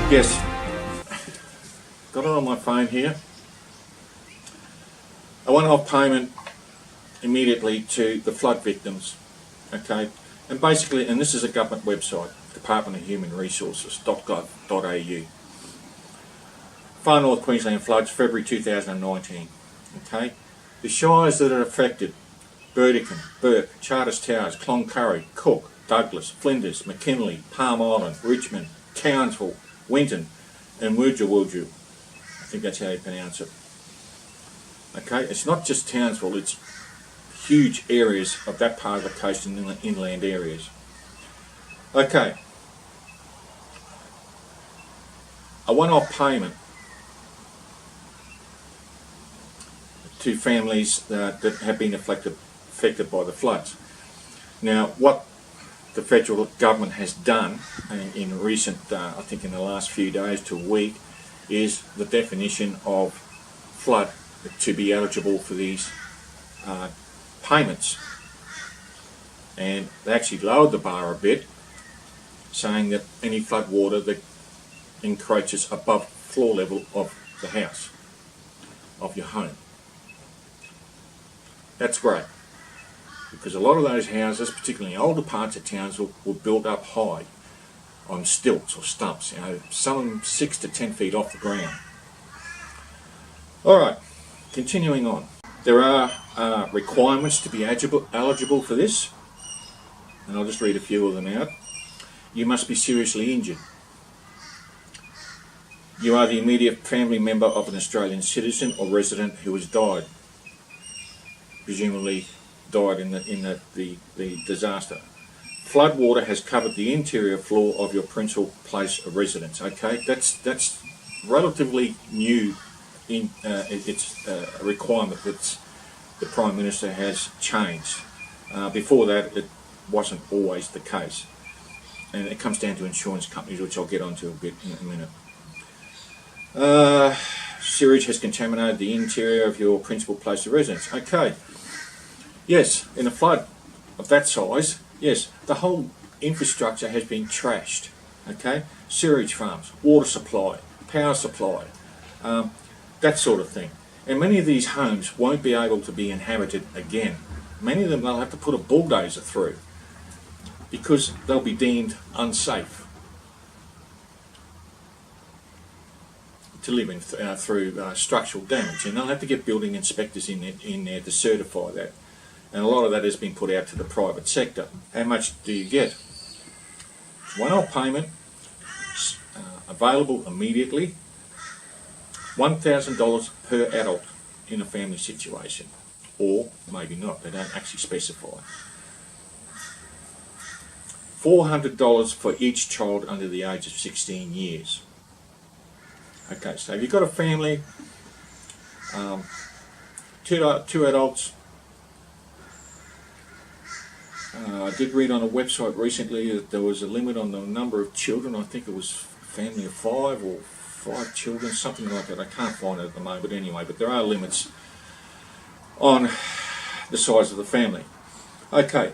Yes, got it on my phone here. A one-off payment immediately to the flood victims. Okay, and basically, and this is a government website, Department of Human Resources.gov.au. Far North Queensland floods, February 2019. Okay, the shires that are affected: Burdekin, Burke, Charters Towers, Cloncurry, Cook, Douglas, Flinders, McKinley, Palm Island, Richmond, Townsville, Winton and Wujawuju. I think that's how you pronounce it. Okay, it's not just Townsville, it's huge areas of that part of the coast and the inland areas. Okay, a one-off payment to families that have been affected by the floods. Now, what the federal government has done in recent, I think in the last few days to a week, is the definition of flood to be eligible for these payments. And they actually lowered the bar a bit, saying that any flood water that encroaches above floor level of the house, of your home. That's great, because a lot of those houses, particularly in older parts of Townsville, were built up high on stilts or stumps, some of them 6 to 10 feet off the ground. Alright, continuing on. There are requirements to be eligible for this, and I'll just read a few of them out. You must be seriously injured. You are the immediate family member of an Australian citizen or resident who has died, presumably died in the disaster. Flood water has covered the interior floor of your principal place of residence. Okay, that's relatively new. It's a requirement that the Prime Minister has changed. Before that, it wasn't always the case, and it comes down to insurance companies, which I'll get onto a bit in a minute. Sewage has contaminated the interior of your principal place of residence. Okay. Yes, in a flood of that size, yes, the whole infrastructure has been trashed. Okay, sewage farms, water supply, power supply, that sort of thing. And many of these homes won't be able to be inhabited again. Many of them they'll have to put a bulldozer through because they'll be deemed unsafe to live in through structural damage, and they'll have to get building inspectors in there to certify that. And a lot of that has been put out to the private sector. How much do you get? One-off payment, available immediately, $1,000 per adult in a family situation. Or maybe not, they don't actually specify. $400 for each child under the age of 16 years. Okay, so if you've got a family, two adults. I did read on a website recently that there was a limit on the number of children. I think it was a family of 5 or 5 children, something like that. I can't find it at the moment, but anyway, but there are limits on the size of the family. Okay,